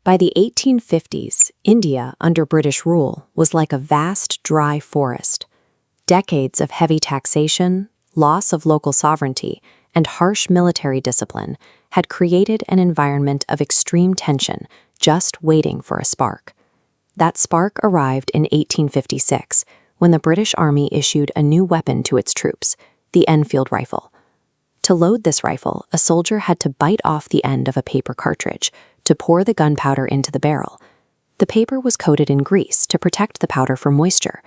By the 1850s, India, under British rule, was like a vast, dry forest. Decades of heavy taxation, loss of local sovereignty, and harsh military discipline had created an environment of extreme tension, just waiting for a spark. That spark arrived in 1856, when the British Army issued a new weapon to its troops, the Enfield rifle. To load this rifle, a soldier had to bite off the end of a paper cartridge to pour the gunpowder into the barrel. The paper was coated in grease to protect the powder from moisture.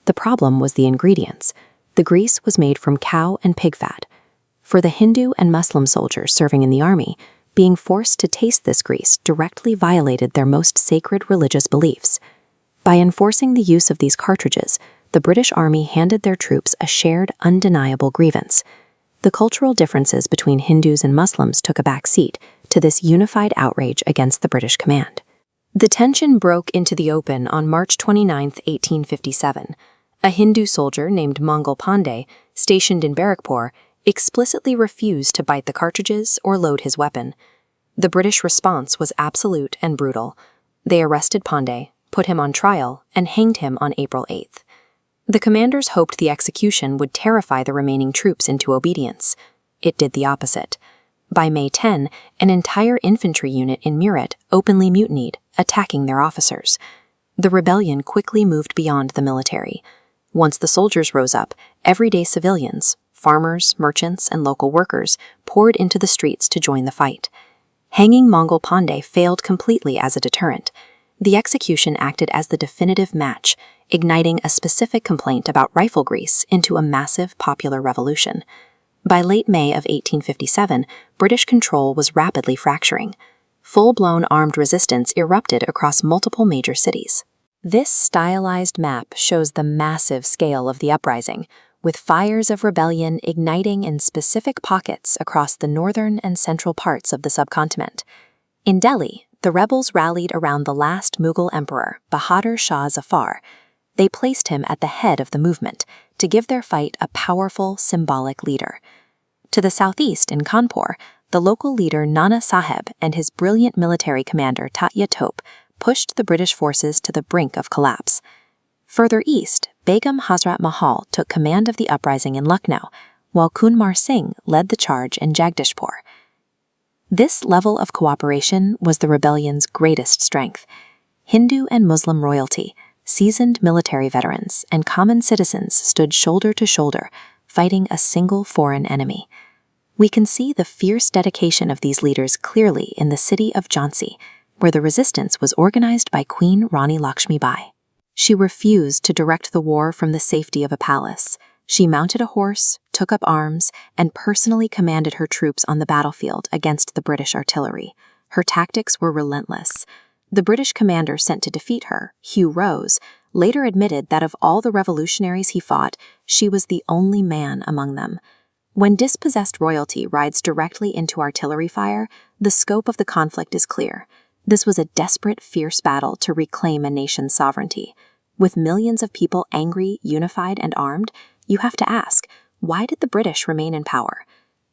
The problem was the ingredients. The grease was made from cow and pig fat. For the Hindu and Muslim soldiers serving in the army, being forced to taste this grease directly violated their most sacred religious beliefs. By enforcing the use of these cartridges, the British Army handed their troops a shared, undeniable grievance. The cultural differences between Hindus and Muslims took a back seat to this unified outrage against the British command. The tension broke into the open on March 29, 1857. A Hindu soldier named Mangal Pandey, stationed in Barrackpore, explicitly refused to bite the cartridges or load his weapon. The British response was absolute and brutal. They arrested Pandey, put him on trial, and hanged him on April 8th. The commanders hoped the execution would terrify the remaining troops into obedience. It did the opposite. By May 10, an entire infantry unit in Meerut openly mutinied, attacking their officers. The rebellion quickly moved beyond the military. Once the soldiers rose up, everyday civilians, farmers, merchants, and local workers poured into the streets to join the fight. Hanging Mangal Pandey failed completely as a deterrent. The execution acted as the definitive match, igniting a specific complaint about rifle grease into a massive popular revolution. By late May of 1857, British control was rapidly fracturing. Full-blown armed resistance erupted across multiple major cities. This stylized map shows the massive scale of the uprising, with fires of rebellion igniting in specific pockets across the northern and central parts of the subcontinent. In Delhi, the rebels rallied around the last Mughal emperor, Bahadur Shah Zafar. They placed him at the head of the movement to give their fight a powerful, symbolic leader. To the southeast in Kanpur, the local leader Nana Sahib and his brilliant military commander Tatya Tope pushed the British forces to the brink of collapse. Further east, Begum Hazrat Mahal took command of the uprising in Lucknow, while Kunmar Singh led the charge in Jagdishpur. This level of cooperation was the rebellion's greatest strength. Hindu and Muslim royalty, seasoned military veterans, and common citizens stood shoulder to shoulder, fighting a single foreign enemy. We can see the fierce dedication of these leaders clearly in the city of Jhansi, where the resistance was organized by Queen Rani Lakshmi Bai. She refused to direct the war from the safety of a palace. She mounted a horse, took up arms, and personally commanded her troops on the battlefield against the British artillery. Her tactics were relentless. The British commander sent to defeat her, Hugh Rose, later admitted that of all the revolutionaries he fought, she was the only man among them. When dispossessed royalty rides directly into artillery fire, the scope of the conflict is clear. This was a desperate, fierce battle to reclaim a nation's sovereignty. With millions of people angry, unified, and armed, you have to ask, why did the British remain in power?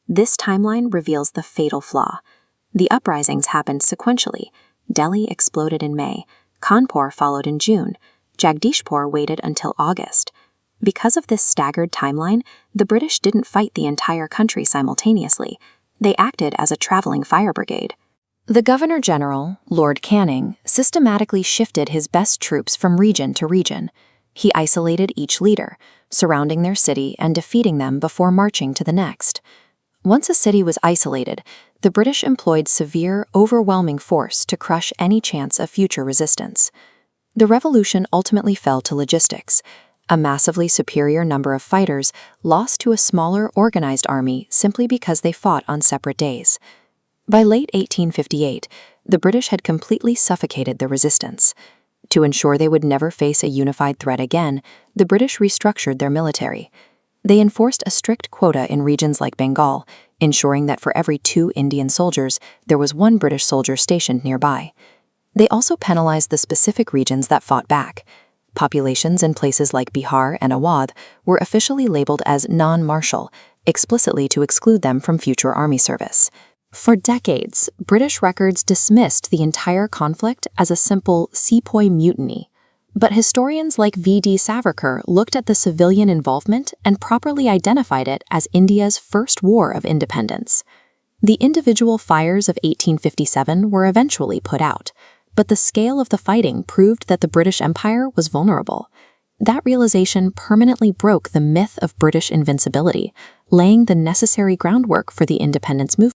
This timeline reveals the fatal flaw. The uprisings happened sequentially. Delhi exploded in May, Kanpur followed in June, Jagdishpur waited until August. Because of this staggered timeline, the British didn't fight the entire country simultaneously. They acted as a traveling fire brigade. The Governor-General, Lord Canning, systematically shifted his best troops from region to region. He isolated each leader, surrounding their city and defeating them before marching to the next. Once a city was isolated, the British employed severe, overwhelming force to crush any chance of future resistance. The revolution ultimately fell to logistics. A massively superior number of fighters lost to a smaller, organized army simply because they fought on separate days. By late 1858, the British had completely suffocated the resistance. To ensure they would never face a unified threat again, the British restructured their military. They enforced a strict quota in regions like Bengal, ensuring that for every 2 Indian soldiers, there was 1 British soldier stationed nearby. They also penalized the specific regions that fought back. Populations in places like Bihar and Awadh were officially labeled as non-martial, explicitly to exclude them from future army service. For decades, British records dismissed the entire conflict as a simple sepoy mutiny. But historians like V.D. Savarkar looked at the civilian involvement and properly identified it as India's first war of independence. The individual fires of 1857 were eventually put out, but the scale of the fighting proved that the British Empire was vulnerable. That realization permanently broke the myth of British invincibility, laying the necessary groundwork for the independence movement.